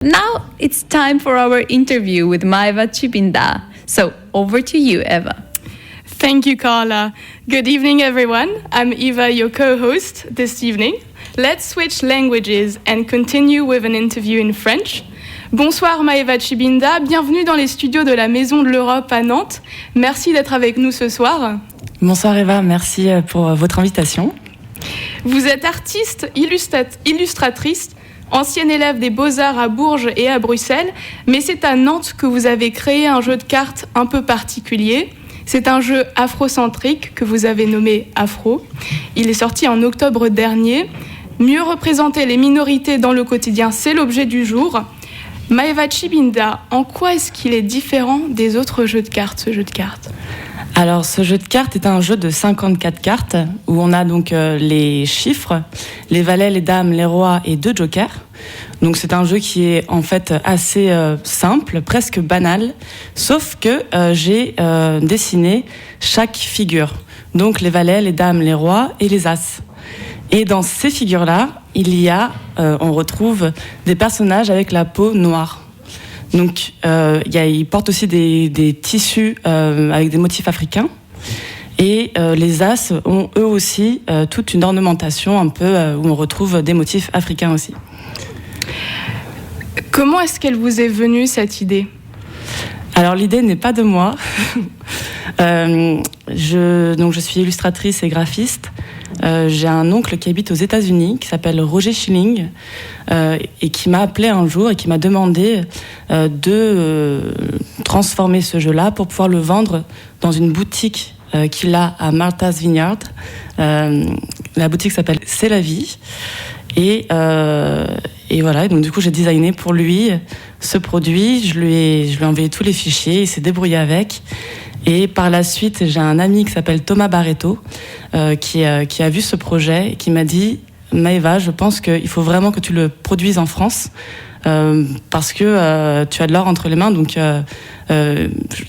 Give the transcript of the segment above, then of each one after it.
Now it's time for our interview with Maeva Chibinda. So over to you, Eva. Thank you, Carla. Good evening, everyone. I'm Eva, your co-host this evening. Let's switch languages and continue with an interview in French. Bonsoir Maeva Chibinda, bienvenue dans les studios de la Maison de l'Europe à Nantes. Merci d'être avec nous ce soir. Bonsoir Eva, merci pour votre invitation. Vous êtes artiste, illustratrice, ancienne élève des Beaux-Arts à Bourges et à Bruxelles, mais c'est à Nantes que vous avez créé un jeu de cartes un peu particulier. C'est un jeu afrocentrique que vous avez nommé Afro. Il est sorti en octobre dernier. Mieux représenter les minorités dans le quotidien, c'est l'objet du jour. Maeva Chibinda, en quoi est-ce qu'il est différent des autres jeux de cartes, ce jeu de cartes ? Alors, ce jeu de cartes est un jeu de 54 cartes où on a donc les chiffres, les valets, les dames, les rois et 2 jokers. Donc, c'est un jeu qui est en fait assez simple, presque banal, sauf que j'ai dessiné chaque figure. Donc, les valets, les dames, les rois et les as. Et dans ces figures-là, on retrouve des personnages avec la peau noire. Donc, ils portent aussi des tissus avec des motifs africains. Et les as ont eux aussi toute une ornementation un peu où on retrouve des motifs africains aussi. Comment est-ce qu'elle vous est venue, cette idée ? Alors, l'idée n'est pas de moi. Je suis illustratrice et graphiste. J'ai un oncle qui habite aux États-Unis, qui s'appelle Roger Schilling, et qui m'a appelé un jour et qui m'a demandé de transformer ce jeu-là pour pouvoir le vendre dans une boutique qu'il a à Martha's Vineyard. La boutique s'appelle C'est la vie. Et voilà, donc du coup j'ai designé pour lui ce produit, je lui ai envoyé tous les fichiers, il s'est débrouillé avec. Et par la suite, j'ai un ami qui s'appelle Thomas Barreto, qui a vu ce projet et qui m'a dit « Maeva, je pense qu'il faut vraiment que tu le produises en France, parce que tu as de l'or entre les mains, donc il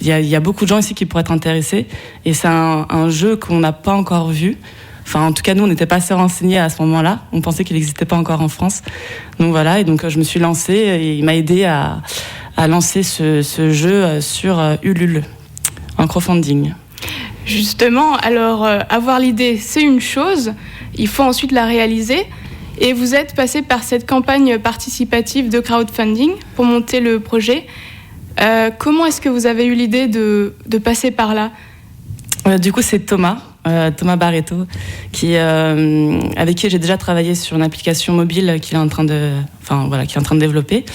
y a beaucoup de gens ici qui pourraient être intéressés. Et c'est un jeu qu'on n'a pas encore vu. Enfin, en tout cas, nous, on n'était pas assez renseignés à ce moment-là. On pensait qu'il n'existait pas encore en France. Donc voilà, et donc je me suis lancée et il m'a aidé à lancer ce jeu sur Ulule, en crowdfunding. Justement, alors avoir l'idée, c'est une chose. Il faut ensuite la réaliser. Et vous êtes passé par cette campagne participative de crowdfunding pour monter le projet. Comment est-ce que vous avez eu l'idée de passer par là ? Du coup, c'est Thomas Barreto, avec qui j'ai déjà travaillé sur une application mobile qu'il est en train de développer,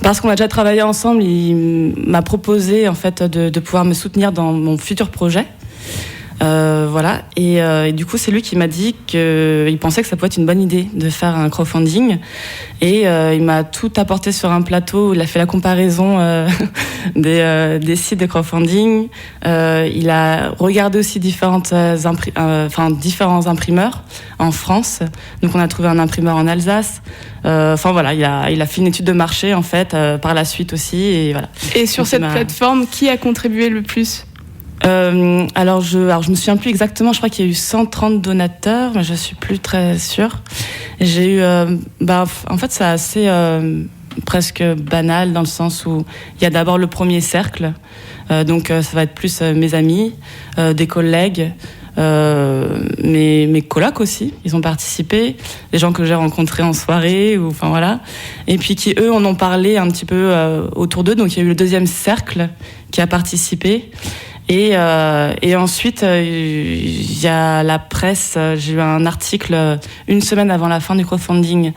parce qu'on a déjà travaillé ensemble, il m'a proposé en fait de pouvoir me soutenir dans mon futur projet. Voilà, et du coup c'est lui qui m'a dit qu'il pensait que ça pouvait être une bonne idée de faire un crowdfunding, et il m'a tout apporté sur un plateau. Il a fait la comparaison des sites de crowdfunding, il a regardé aussi différents imprimeurs en France. Donc on a trouvé un imprimeur en Alsace. Enfin voilà, il a fait une étude de marché en fait par la suite aussi, et voilà. Et sur cette plateforme, qui a contribué le plus ? Alors je me souviens plus exactement, je crois qu'il y a eu 130 donateurs, mais je suis plus très sûre. J'ai eu, en fait c'est assez presque banal dans le sens où il y a d'abord le premier cercle, donc ça va être plus mes amis, des collègues, mes colocs aussi, ils ont participé, les gens que j'ai rencontrés en soirée, enfin voilà, et puis qui eux en ont parlé un petit peu autour d'eux. Donc il y a eu le deuxième cercle qui a participé. Et ensuite, il y a la presse. J'ai eu un article une semaine avant la fin du crowdfunding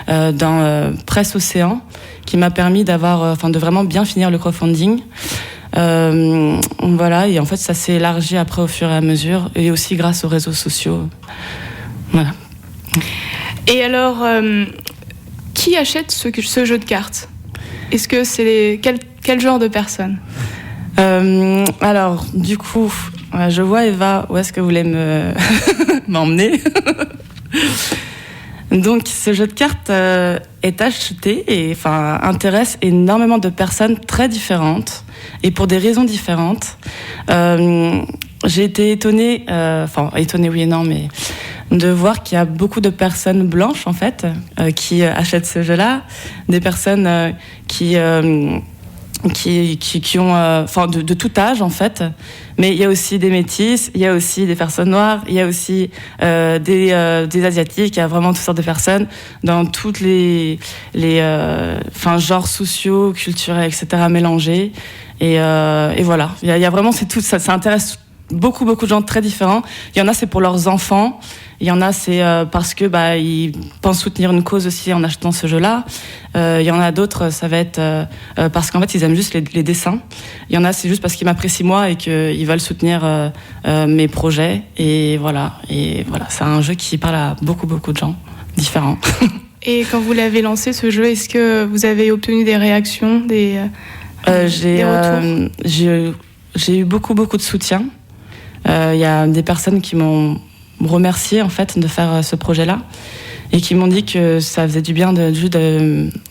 dans Presse Océan qui m'a permis de vraiment bien finir le crowdfunding. Voilà, et en fait, ça s'est élargi après au fur et à mesure, et aussi grâce aux réseaux sociaux. Voilà. Et alors, qui achète ce jeu de cartes ? Est-ce que c'est quel genre de personnes ? Alors, du coup, je vois Eva, où est-ce que vous voulez m'emmener ? Donc ce jeu de cartes est acheté et intéresse énormément de personnes très différentes et pour des raisons différentes. J'ai été étonnée, étonnée oui et non, mais de voir qu'il y a beaucoup de personnes blanches en fait qui achètent ce jeu-là, des personnes qui ont de tout âge en fait, mais il y a aussi des métis, il y a aussi des personnes noires, il y a aussi des asiatiques, il y a vraiment toutes sortes de personnes dans toutes les genres sociaux, culturels, etc. mélangés et voilà, il y a vraiment c'est tout ça intéresse beaucoup de gens très différents. Il y en a c'est pour leurs enfants. Il y en a, c'est parce que ils pensent soutenir une cause aussi en achetant ce jeu-là. Il y en a d'autres, ça va être parce qu'en fait, ils aiment juste les dessins. Il y en a, c'est juste parce qu'ils m'apprécient moi et qu'ils veulent soutenir mes projets. Et voilà, c'est un jeu qui parle à beaucoup de gens différents. Et quand vous l'avez lancé, ce jeu, est-ce que vous avez obtenu des réactions, des retours? J'ai eu beaucoup de soutien. Il y a des personnes qui m'ont remercié en fait de faire ce projet-là et qui m'ont dit que ça faisait du bien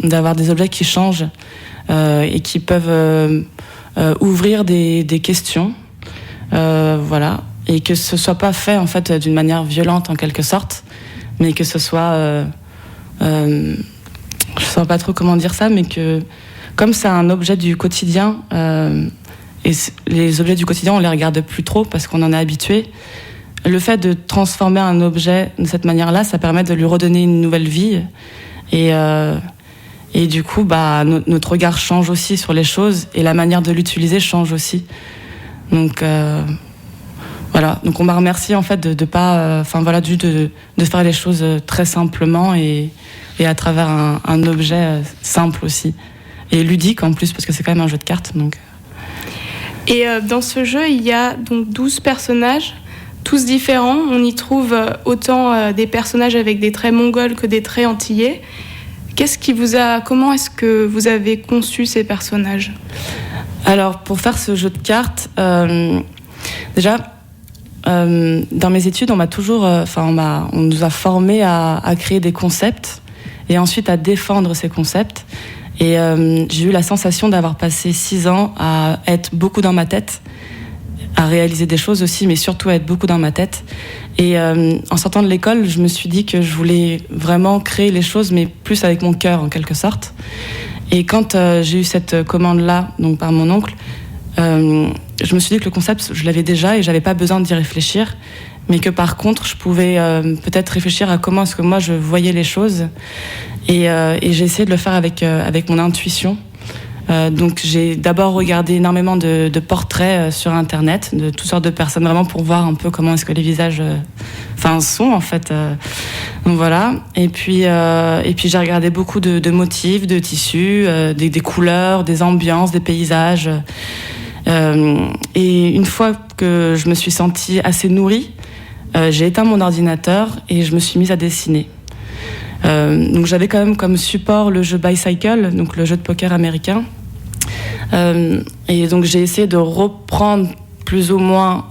d'avoir des objets qui changent et qui peuvent ouvrir des questions, voilà, et que ce soit pas fait en fait d'une manière violente en quelque sorte, mais que ce soit, je sais pas trop comment dire ça, mais que comme c'est un objet du quotidien. Et les objets du quotidien, on les regarde plus trop parce qu'on en est habitué. Le fait de transformer un objet de cette manière-là, ça permet de lui redonner une nouvelle vie. Et du coup, notre regard change aussi sur les choses et la manière de l'utiliser change aussi. Donc voilà. Donc on m'a remercié en fait de pas, de faire les choses très simplement et à travers un objet simple aussi et ludique en plus parce que c'est quand même un jeu de cartes. Donc. Et dans ce jeu, il y a donc 12 personnages, tous différents. On y trouve autant des personnages avec des traits mongols que des traits antillais. Comment est-ce que vous avez conçu ces personnages ? Alors, pour faire ce jeu de cartes, déjà, dans mes études, on m'a toujours, on nous a formés à créer des concepts et ensuite à défendre ces concepts. Et j'ai eu la sensation d'avoir passé 6 ans à être beaucoup dans ma tête, à réaliser des choses aussi, mais surtout à être beaucoup dans ma tête. Et en sortant de l'école, je me suis dit que je voulais vraiment créer les choses, mais plus avec mon cœur en quelque sorte. Et quand j'ai eu cette commande-là, donc par mon oncle, je me suis dit que le concept, je l'avais déjà et j'avais pas besoin d'y réfléchir, mais que par contre, je pouvais peut-être réfléchir à comment est-ce que moi je voyais les choses. Et j'ai essayé de le faire avec mon intuition. Donc j'ai d'abord regardé énormément de portraits sur Internet, de toutes sortes de personnes, vraiment pour voir un peu comment est-ce que les visages sont en fait. Donc voilà. Et puis j'ai regardé beaucoup de motifs, de tissus, des couleurs, des ambiances, des paysages. Et une fois que je me suis sentie assez nourrie, j'ai éteint mon ordinateur et je me suis mise à dessiner. Donc j'avais quand même comme support le jeu Bicycle, donc le jeu de poker américain. Et donc j'ai essayé de reprendre plus ou moins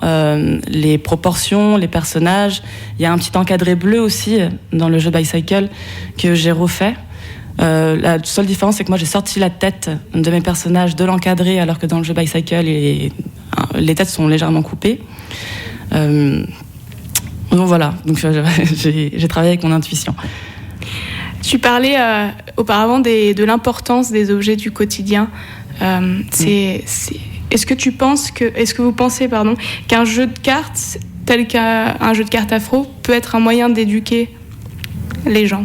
les proportions, les personnages. Il y a un petit encadré bleu aussi dans le jeu Bicycle que j'ai refait. La seule différence, c'est que moi j'ai sorti la tête de mes personnages de l'encadré, alors que dans le jeu Bicycle, les têtes sont légèrement coupées. Donc voilà, donc j'ai travaillé avec mon intuition. Tu parlais auparavant de l'importance des objets du quotidien. Est-ce que vous pensez qu'un jeu de cartes, tel qu'un jeu de cartes afro, peut être un moyen d'éduquer les gens ?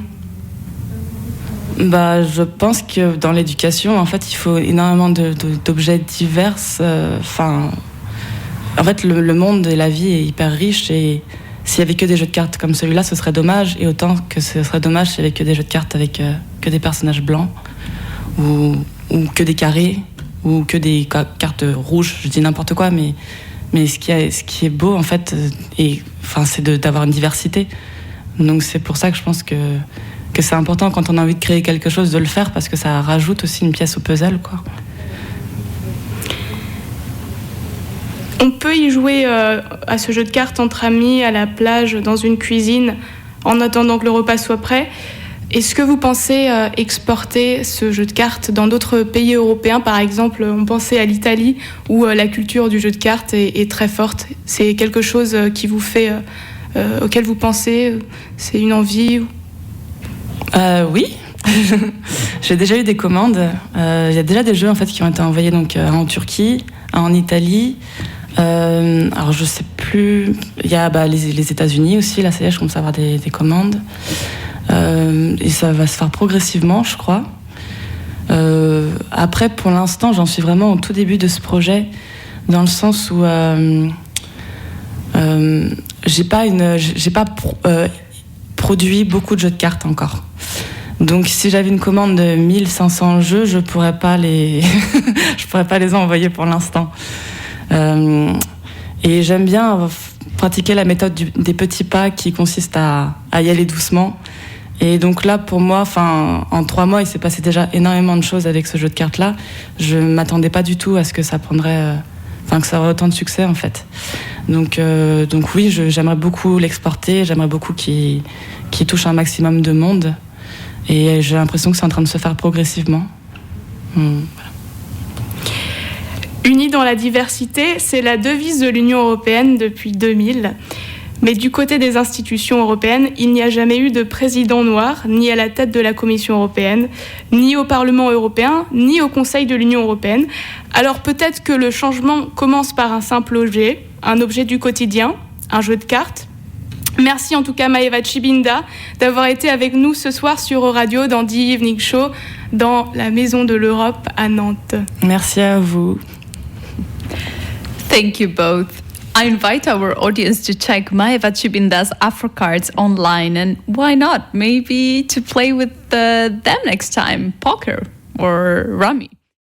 Je pense que dans l'éducation, en fait, il faut énormément d'objets divers. En fait, le monde et la vie est hyper riche et s'il n'y avait que des jeux de cartes comme celui-là, ce serait dommage. Et autant que ce serait dommage s'il n'y avait que des jeux de cartes avec que des personnages blancs ou que des carrés ou que des cartes rouges. Je dis n'importe quoi, mais ce qui est beau, en fait, c'est d'avoir une diversité. Donc c'est pour ça que je pense que c'est important quand on a envie de créer quelque chose de le faire parce que ça rajoute aussi une pièce au puzzle, quoi. On peut y jouer à ce jeu de cartes entre amis, à la plage, dans une cuisine, en attendant que le repas soit prêt. Est-ce que vous pensez exporter ce jeu de cartes dans d'autres pays européens? Par exemple, on pensait à l'Italie, où la culture du jeu de cartes est très forte. C'est quelque chose qui vous fait, auquel vous pensez? C'est une envie? Oui. J'ai déjà eu des commandes. Il y a déjà des jeux en fait qui ont été envoyés donc en Turquie, en Italie. Alors je sais plus. Il y a les États-Unis aussi. Là, ça y est, je commence à avoir des commandes. Et ça va se faire progressivement, je crois. Après, pour l'instant, j'en suis vraiment au tout début de ce projet, dans le sens où j'ai pas produit beaucoup de jeux de cartes encore. Donc, si j'avais une commande de 1500 jeux, je pourrais pas les envoyer pour l'instant. Et j'aime bien pratiquer la méthode des petits pas qui consiste à y aller doucement. Et donc là, pour moi, en 3 mois, il s'est passé déjà énormément de choses avec ce jeu de cartes-là. Je m'attendais pas du tout à ce que ça prendrait, que ça aurait autant de succès en fait. Donc oui, j'aimerais beaucoup l'exporter. J'aimerais beaucoup qu'il touche un maximum de monde. Et j'ai l'impression que c'est en train de se faire progressivement. Voilà. Unis dans la diversité, c'est la devise de l'Union européenne depuis 2000. Mais du côté des institutions européennes, il n'y a jamais eu de président noir, ni à la tête de la Commission européenne, ni au Parlement européen, ni au Conseil de l'Union européenne. Alors peut-être que le changement commence par un simple objet, un objet du quotidien, un jeu de cartes. Merci en tout cas Maeva Tchibinda d'avoir été avec nous ce soir sur Radio dans The Evening Show, dans la Maison de l'Europe à Nantes. Merci à vous. Thank you both. I invite our audience to check Maeva Tchibinda's Afrocards online, and why not? Maybe to play with them next time, poker or rummy.